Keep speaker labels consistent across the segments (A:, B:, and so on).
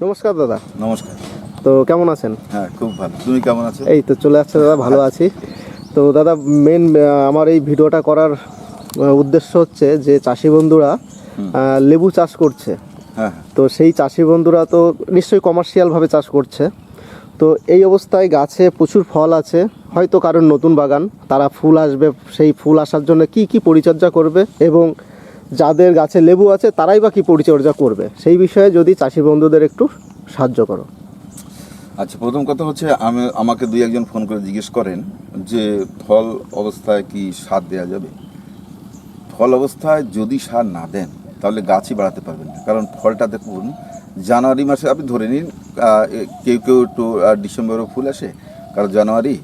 A: নমস্কার দাদা।
B: নমস্কার।
A: তো কেমন আছেন?
B: হ্যাঁ, খুব ভালো। তুমি কেমন আছো?
A: এই তো চলে আসছে দাদা, ভালো আছি। তো দাদা, মেন আমার এই ভিডিওটা করার উদ্দেশ্য হচ্ছে যে চাষি বন্ধুরা লেবু চাষ করছে।
B: হ্যাঁ,
A: তো সেই চাষি বন্ধুরা তো নিশ্চয়ই কমার্শিয়ালভাবে চাষ করছে। তো এই অবস্থায় গাছে প্রচুর ফল আছে, হয়তো কারোর নতুন বাগান, তারা ফুল আসবে, সেই ফুল আসার জন্য কি কি পরিচর্যা করবে এবং যাদের গাছে লেবু আছে তারাই বা কী পরিচর্যা করবে, সেই বিষয়ে যদি চাষি বন্ধুদের একটু সাহায্য করো।
B: আচ্ছা, প্রথম কথা হচ্ছে আমাকে দুই একজন ফোন করে জিজ্ঞেস করেন যে ফল অবস্থায় কি সার দেওয়া যাবে। ফল অবস্থায় যদি সার না দেন তাহলে গাছই বাড়াতে পারবেন না, কারণ ফলটা দেখুন জানুয়ারি মাসে আপনি ধরে নিন, কেউ কেউ একটু ডিসেম্বরও ফুল আসে, কারণ জানুয়ারি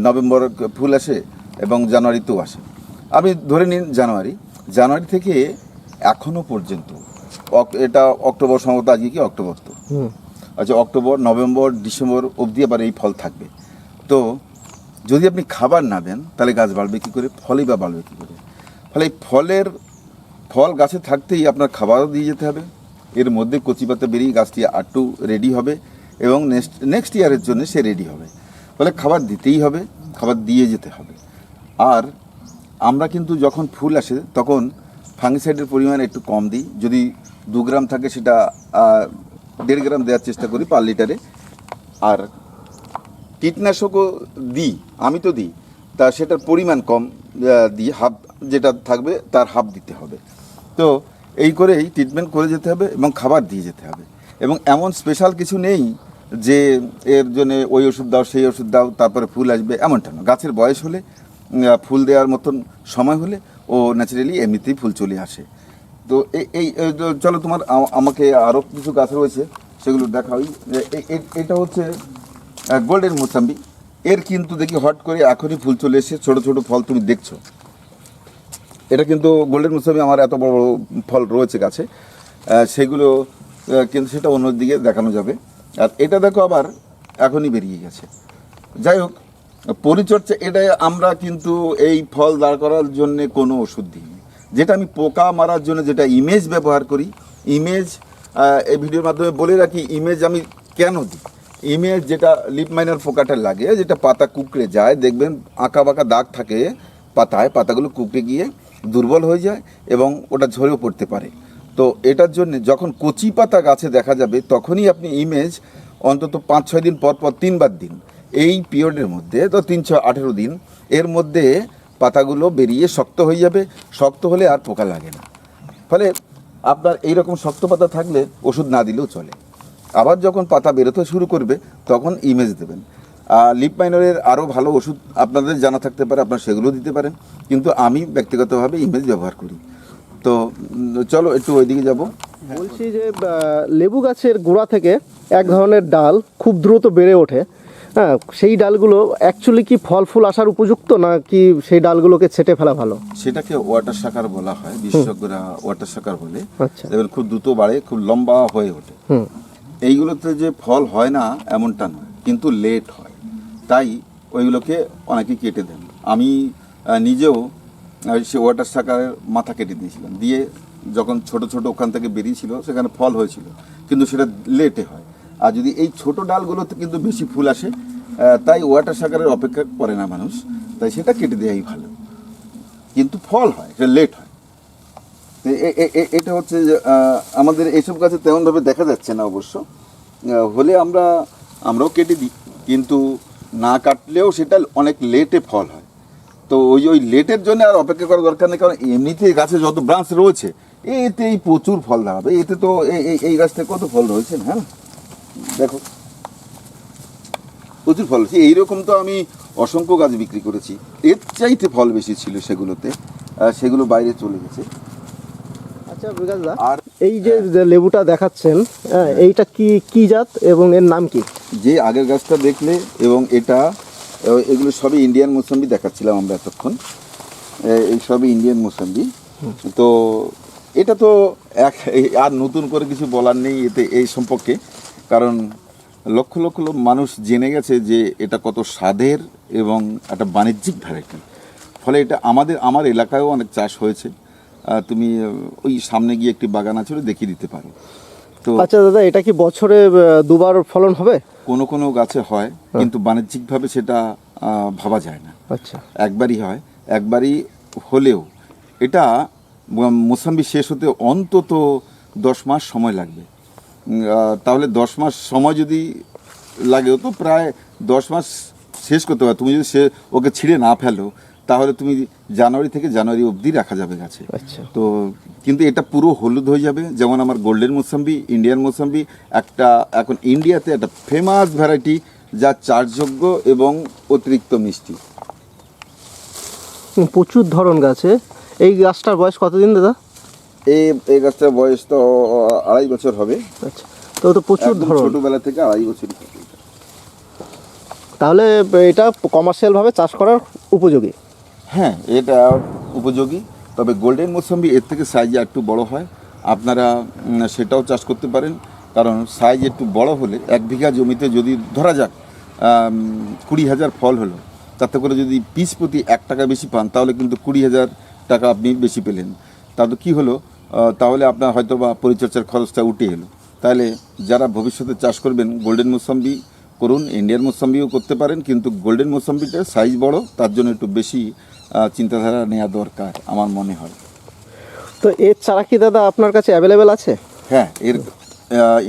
B: নভেম্বর ফুল আসে এবং জানুয়ারিতেও আসে। আপনি ধরে নিন জানুয়ারি থেকে এখনও পর্যন্ত এটা অক্টোবর, সম্ভবত আজকে কি অক্টোবর, তো আচ্ছা অক্টোবর, নভেম্বর, ডিসেম্বর অবধি আবার এই ফল থাকবে। তো যদি আপনি খাবার না দেন তাহলে গাছ বাড়বে কী করে, ফলই বা বাড়বে কী করে? ফলে এই ফল গাছে থাকতেই আপনার খাবারও দিয়ে যেতে হবে, এর মধ্যে কচি পাতা বেরিয়ে গাছটি আরটু রেডি হবে এবং নেক্সট ইয়ারের জন্য সে রেডি হবে। ফলে খাবার দিতেই হবে, খাবার দিয়ে যেতে হবে। আর আমরা কিন্তু যখন ফুল আসে তখন ফাঙ্গিসাইডের পরিমাণ একটু কম দিই, যদি 2 গ্রাম থাকে সেটা 1.5 গ্রাম দেওয়ার চেষ্টা করি পার লিটারে। আর কীটনাশকও দিই, আমি তো দিই, তা সেটার পরিমাণ কম দিই, হাফ যেটা থাকবে তার হাফ দিতে হবে। তো এই করেই ট্রিটমেন্ট করে যেতে হবে এবং খাবার দিয়ে যেতে হবে। এবং এমন স্পেশাল কিছু নেই যে এর জন্যে ওই ওষুধ দাও সেই ওষুধ দাও তারপরে ফুল আসবে, এমনটা না। গাছের বয়স হলে, ফুল দেওয়ার মতন সময় হলে ও ন্যাচারালি এমনিতেই ফুল চলে আসে। তো চলো তোমার আমাকে আরও কিছু গাছ রয়েছে সেগুলো দেখাই। এটা হচ্ছে গোল্ডেন মোসাম্বি। এর কিন্তু দেখি হট করে এখনই ফুল চলে এসে ছোট ছোট ফল তুমি দেখছো। এটা কিন্তু গোল্ডেন মোসাম্বি, আমার এত বড় ফল রয়েছে গাছে, সেগুলো কিন্তু সেটা অন্যদিকে দেখানো যাবে। আর এটা দেখো আবার এখনই বেরিয়ে গেছে। যাই হোক, পরিচর্যা এটা আমরা কিন্তু এই ফল দাঁড় করার জন্যে কোনো ওষুধ দিই, যেটা আমি পোকা মারার জন্য যেটা ইমেজ ব্যবহার করি। ইমেজ এই ভিডিওর মাধ্যমে বলে রাখি, ইমেজ আমি কেন দিই। ইমেজ যেটা লিপ মাইনার পোকাটা লাগে, যেটা পাতা কুকড়ে যায়, দেখবেন আঁকা বাঁকা দাগ থাকে পাতায়, পাতাগুলো কুকড়ে গিয়ে দুর্বল হয়ে যায় এবং ওটা ঝরেও পড়তে পারে। তো এটার জন্য যখন কচি পাতা গাছে দেখা যাবে তখনই আপনি ইমেজ অন্তত 5-6 দিন পর পর 3বার দিন। এই পিরিয়ডের মধ্যে তো 3-6-18 দিন এর মধ্যে পাতাগুলো বেরিয়ে শক্ত হয়ে যাবে। শক্ত হলে আর পোকা লাগে না। ফলে আপনার এইরকম শক্ত পাতা থাকলে ওষুধ না দিলেও চলে। আবার যখন পাতা বেরোতে শুরু করবে তখন ইমেজ দেবেন। লিপ মাইনারের আরও ভালো ওষুধ আপনাদের জানা থাকতে পারে, আপনারা সেগুলো দিতে পারেন, কিন্তু আমি ব্যক্তিগতভাবে ইমেজ ব্যবহার করি। তো চলো একটু ওইদিকে যাব।
A: বলছি যে লেবু গাছের গোড়া থেকে এক ধরনের ডাল খুব দ্রুত বেড়ে ওঠে, হ্যাঁ, সেই ডালগুলো অ্যাকচুয়ালি কি ফল ফুল আসার উপযুক্ত, না কি সেই ডালগুলোকে ছেটে ফেলা ভালো?
B: সেটাকে ওয়াটার শাকার বলা হয়, বিশেষজ্ঞরা ওয়াটার শাকার বলে।
A: আচ্ছা।
B: দেখবেন খুব দ্রুত বাড়ে, খুব লম্বা হয়ে ওঠে। এইগুলোতে যে ফল হয় না এমনটা নয়, কিন্তু লেট হয়, তাই ওইগুলোকে অনেকে কেটে দেন। আমি নিজেও সে ওয়াটার শাকারের মাথা কেটে দিয়েছিলাম, দিয়ে যখন ছোট ছোট ওখান থেকে বেরিয়েছিল সেখানে ফল হয়েছিল, কিন্তু সেটা লেটে হয়। আর যদি এই ছোট ডালগুলোতে কিন্তু বেশি ফুল আসে, তাই ওয়াটার শাকারের অপেক্ষা করে না মানুষ, তাই সেটা কেটে দেওয়াই ভালো, কিন্তু ফল হয়, সেটা লেট হয়। এটা হচ্ছে আমাদের এইসব গাছে তেমনভাবে দেখা যাচ্ছে না অবশ্য, হলে আমরাও কেটে দিই, কিন্তু না কাটলেও সেটা অনেক লেটে ফল হয়। তো ওই লেটের জন্য আর অপেক্ষা করার দরকার নেই, কারণ এমনিতে গাছে যত ব্রাঞ্চ রয়েছে এতেই প্রচুর ফল দাঁড়াবে। এতে তো এই গাছটা কত ফল রয়েছে, হ্যাঁ দেখো প্রচুর ফল হচ্ছে। এইরকম তো আমি অসংখ্য গাছ বিক্রি করেছি, এর চাইতে ফল বেশি ছিল সেগুলোতে, সেগুলো বাইরে চলে গেছে।
A: আচ্ছা বিকাশ দা, আর এই যে লেবুটা দেখাচ্ছেন, হ্যাঁ, এইটা কি কি জাত এবং এর নাম কি?
B: যে আগের গাছটা দেখলে এবং এগুলো সবই ইন্ডিয়ান মৌসম্বি দেখাচ্ছিলাম আমরা এতক্ষণ, এই সবই ইন্ডিয়ান মৌসম্বি। তো এটা তো আর নতুন করে কিছু বলার নেই এতে এই সম্পর্কে, কারণ লক্ষ লক্ষ মানুষ জেনে গেছে যে এটা কত স্বাদের এবং একটা বাণিজ্যিক ভ্যারাইটি। ফলে এটা আমার এলাকায়ও অনেক চাষ হয়েছে। তুমি ওই সামনে গিয়ে একটি বাগান আছে, দেখিয়ে দিতে পারো। তো
A: আচ্ছা দাদা, এটা কি বছরে দুবার ফলন হবে?
B: কোনো কোনো গাছে হয়, কিন্তু বাণিজ্যিকভাবে সেটা ভাবা যায় না।
A: আচ্ছা।
B: একবারই হয়, একবারই হলেও এটা মোসাম্বি শেষ হতে অন্তত 10 মাস সময় লাগবে। তাহলে 10 মাস সময় যদি লাগেও তো প্রায় 10 মাস শেষ করতে হবে। তুমি যদি ওকে ছিঁড়ে না ফেলো, তাহলে তুমি জানুয়ারি থেকে জানুয়ারি অবধি রাখা যাবে গাছে।
A: আচ্ছা।
B: তো কিন্তু এটা পুরো হলুদ হয়ে যাবে, যেমন আমার গোল্ডেন মোসাম্বি, ইন্ডিয়ান মোসাম্বি, একটা এখন ইন্ডিয়াতে একটা ফেমাস ভ্যারাইটি যা চাষযোগ্য এবং অতিরিক্ত মিষ্টি।
A: প্রচুর ধরন গাছে। এই গাছটার বয়স কতদিন দাদা?
B: এই গাছটার বয়স তো 2.5 বছর হবে।
A: আচ্ছা, তো প্রচুর
B: একদম
A: ধরন।
B: ছোটবেলা থেকে 2.5 বছরই হবে।
A: তাহলে এটা কমার্শিয়ালভাবে চাষ করার উপযোগী।
B: হ্যাঁ, এটা উপযোগী। তবে গোল্ডেন মোসাম্বি এর থেকে সাইজ একটু বড় হয়, আপনারা সেটাও চাষ করতে পারেন। কারণ সাইজ একটু বড় হলে 1 বিঘা জমিতে যদি ধরা যাক 20,000 ফল হলো, তাতে করে যদি পিস প্রতি 1 টাকা বেশি পান, তাহলে কিন্তু 20,000 টাকা আপনি বেশি পেলেন। তাতে কি হলো, তাহলে আপনার হয়তো বা পরিচর্যার খরচটা উঠে এলো। তাহলে যারা ভবিষ্যতে চাষ করবেন, গোল্ডেন মোসাম্বি করুন, ইন্ডিয়ান মোসাম্বিও করতে পারেন, কিন্তু গোল্ডেন মোসাম্বিটা সাইজ বড়, তার জন্য একটু বেশি চিন্তাধারা নেওয়া দরকার আমার মনে হয়।
A: তো এর চারা কি দাদা আপনার কাছে অ্যাভেলেবেল আছে?
B: হ্যাঁ, এর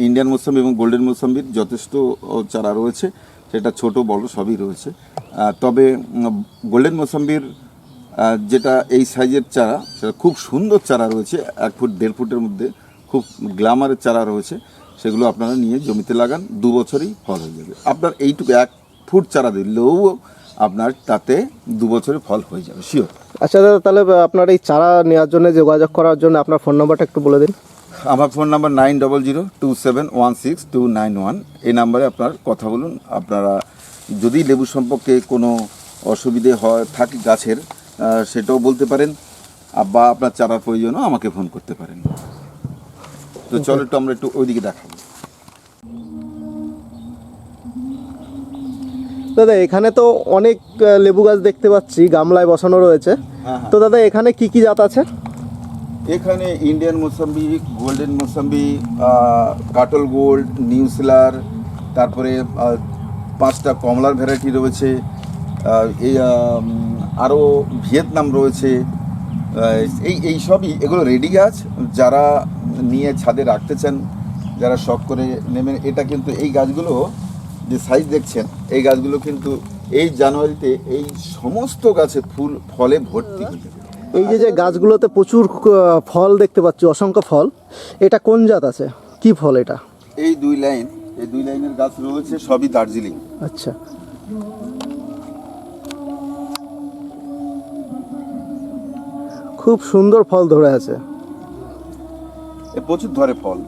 B: ইন্ডিয়ান মোসাম্বি এবং গোল্ডেন মোসাম্বির যথেষ্ট চারা রয়েছে, সেটা ছোট বড় সবই রয়েছে। তবে গোল্ডেন মোসাম্বির যেটা এই সাইজের চারা, সেটা খুব সুন্দর চারা রয়েছে, 1 ফুট 1.5 ফুটের মধ্যে খুব গ্ল্যামারের চারা রয়েছে। সেগুলো আপনারা নিয়ে জমিতে লাগান, 2 বছরেই ফল হয়ে যাবে। আপনার এইটুকু 1 ফুট চারা দিলেও আপনার তাতে 2 বছরে ফল হয়ে যাবে শিওর।
A: আচ্ছা দাদা, তাহলে আপনার এই চারা নেওয়ার জন্য, যোগাযোগ করার জন্য আপনার ফোন নাম্বারটা একটু বলে দিন।
B: আমার ফোন নাম্বার 9002716291। এই নাম্বারে আপনার কথা বলুন। আপনারা যদি লেবু সম্পর্কে কোনো অসুবিধে থাকে গাছের, সেটাও বলতে পারেন, বা আপনার চারার প্রয়োজনও আমাকে ফোন করতে পারেন। তো চলো একটু আমরা একটু ওইদিকে দেখাবো।
A: দাদা, এখানে তো অনেক লেবু গাছ দেখতে পাচ্ছি, গামলায় বসানো রয়েছে।
B: হ্যাঁ।
A: তো দাদা, এখানে কি কি জাত আছে?
B: এখানে ইন্ডিয়ান মোসাম্বি, গোল্ডেন মোসাম্বি, কাটল গোল্ড, নিউসিলার, তারপরে 5টা কমলার ভ্যারাইটি রয়েছে, এই আরও ভিয়েতনাম রয়েছে। এই সবই, এগুলো রেডি গাছ, যারা নিয়ে ছাদে রাখতে চান, যারা শখ করে নেবেন। এটা কিন্তু এই গাছগুলো যে সাইজ দেখছেন, এই গাছগুলো কিন্তু এই জানুয়ারিতে এই সমস্ত গাছে ফলে ভর্তি হয়ে যাবে।
A: এই যে গাছগুলোতে প্রচুর ফল দেখতে পাচ্ছি, অসংখ্য ফল, এটা কোন জাত আছে, কি ফল এটা?
B: এই 2 লাইনের গাছ রয়েছে, সবই দার্জিলিং।
A: আচ্ছা। খুব সুন্দর ফল ধরে আছে।
B: প্রচুর ধরে ফল।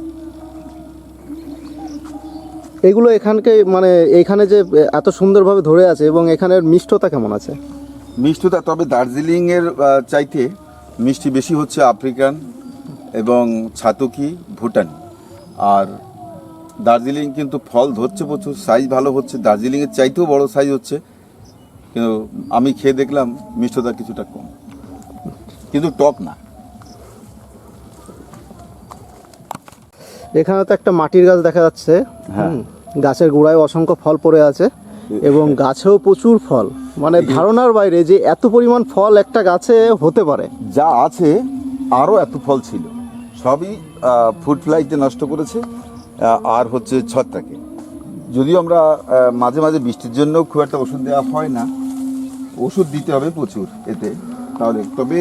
A: এগুলো এখানকে, মানে এখানে যে এত সুন্দরভাবে ধরে আছে, এবং এখানের মিষ্টতা কেমন আছে?
B: মিষ্টতা, তবে দার্জিলিংয়ের চাইতে মিষ্টি বেশি হচ্ছে আফ্রিকান এবং ছাতকি, ভুটানি। আর দার্জিলিং কিন্তু ফল ধরছে প্রচুর, সাইজ ভালো হচ্ছে, দার্জিলিংয়ের চাইতেও বড় সাইজ হচ্ছে। কিন্তু আমি খেয়ে দেখলাম মিষ্টতা কিছুটা কম, কিন্তু টক না।
A: এখানে তো একটা মাটির গাছ দেখা যাচ্ছে।
B: হ্যাঁ।
A: গাছের গোড়ায় অসংখ্য ফল পড়ে আছে, এবং গাছেও প্রচুর ফল, মানে ধারণার বাইরে যে এত পরিমাণ ফল একটা গাছে হতে পারে।
B: যা আছে আরও এত ফল ছিল, সবই ফুড ফ্লাইতে নষ্ট করেছে, আর হচ্ছে ছত্রাকে। যদিও আমরা মাঝে মাঝে বৃষ্টির জন্য খুব একটা ওষুধ দেওয়া হয় না, ওষুধ দিতে হবে প্রচুর এতে, তাহলে। তবে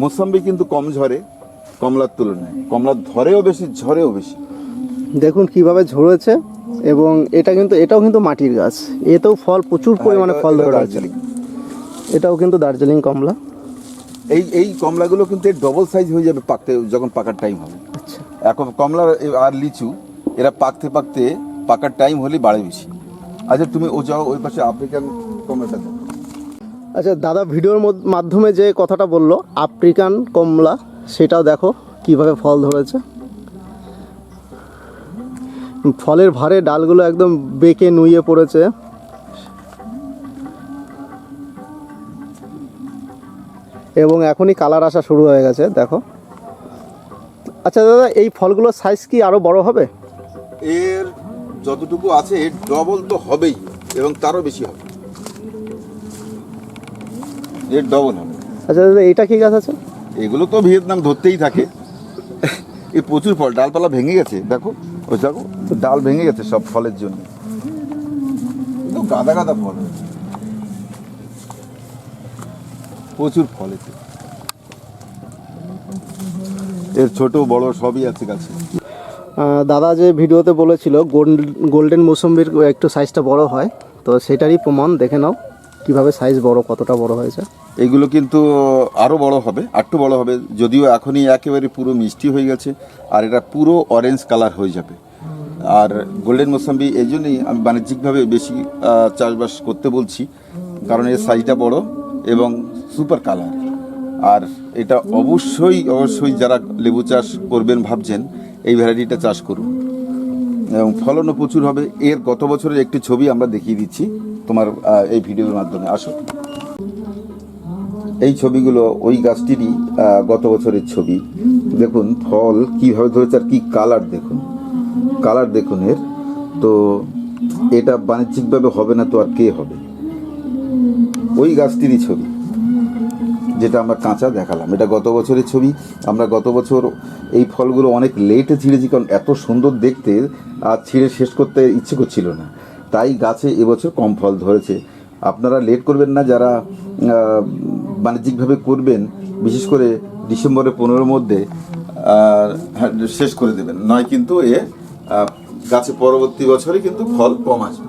B: মোসাম্বি কিন্তু কম ঝরে কমলার তুলনায়, কমলা ধরেও বেশি, ঝরেও বেশি।
A: দেখুন কিভাবে ঝরেছে, এবং এটাও কিন্তু মাটির গাছ, এতেও ফল প্রচুর পরিমাণে ফল ধরে আছে।
B: দার্জিলিং,
A: এটাও কিন্তু দার্জিলিং কমলা।
B: এই কমলাগুলো কিন্তু ডবল সাইজ হয়ে যাবে পাকতে, যখন পাকার টাইম হবে।
A: আচ্ছা।
B: এখন কমলা আর লিচু এরা পাকার টাইম হলে বাড়ে বেশি। আচ্ছা, তুমি যাও ওই পাশে আফ্রিকান কমলাটা দেখো।
A: আচ্ছা দাদা, ভিডিওর মাধ্যমে যে কথাটা বললো আফ্রিকান কমলা, সেটাও দেখো কিভাবে ফল ধরেছে। ফলের ভারে ডালগুলো একদম বেঁকে নুয়ে পড়েছে। এবং এখনই কালার আসা শুরু হয়ে গেছে, দেখো। আচ্ছা দাদা, এই ফলগুলোর সাইজ কি আরো বড় হবে?
B: এর যতটুকু আছে এর ডবল তো হবেই, এবং তারও বেশি হবে, এর ডবল হবে।
A: আচ্ছা দাদা, এটা কি গাছ আছে?
B: এগুলো তো ভিয়েতনাম ধরতেই থাকে। এই প্রচুর ফল, ডালপালা ভেঙে গেছে, দেখো ওই দেখো ডাল ভেঙে গেছে সব ফলের জন্য, কিন্তু গাদা গাদা ফল হয়েছে, প্রচুর ফল এতে। এর ছোট বড় সবই আছে গাছে।
A: দাদা যে ভিডিওতে বলেছিল গোল্ডেন মৌসুম্বির একটু সাইজটা বড় হয়, তো সেটারই প্রমাণ দেখে নাও কিভাবে সাইজ বড়, কতটা বড় হয়েছে।
B: এইগুলো কিন্তু আরও বড় হবে, আরটু বড় হবে, যদিও এখনই একেবারে পুরো মিষ্টি হয়ে গেছে, আর এটা পুরো অরেঞ্জ কালার হয়ে যাবে। আর গোল্ডেন মোসাম্বি এই জন্যই আমি বাণিজ্যিকভাবে বেশি চাষবাস করতে বলছি, কারণ এর সাইজটা বড় এবং সুপার কালার। আর এটা অবশ্যই অবশ্যই যারা লেবু চাষ করবেন ভাবছেন, এই ভ্যারাইটিটা চাষ করুন, এবং ফলনও প্রচুর হবে। এর গত বছরের একটি ছবি আমরা দেখিয়ে দিচ্ছি তোমার এই ভিডিওর মাধ্যমে। আসো, এই ছবিগুলো ওই গাছটিরই গত বছরের ছবি। দেখুন ফল কীভাবে ধরেছে, আর কি কালার দেখুন, কালার দেখুন এর। তো এটা বাণিজ্যিকভাবে হবে না তো আর কে হবে? ওই গাছটিরই ছবি যেটা আমরা কাঁচা দেখালাম, এটা গত বছরের ছবি। আমরা গত বছর এই ফলগুলো অনেক লেটে ছিঁড়েছি, কারণ এত সুন্দর দেখতে আর ছিঁড়ে শেষ করতে ইচ্ছে করছিল না, তাই গাছে এবছর কম ফল ধরেছে। আপনারা লেট করবেন না, যারা বাণিজ্যিকভাবে করবেন, বিশেষ করে ডিসেম্বরের 15-র মধ্যে শেষ করে দেবেন, নয় কিন্তু গাছে পরবর্তী বছরে কিন্তু ফল কম আসবে।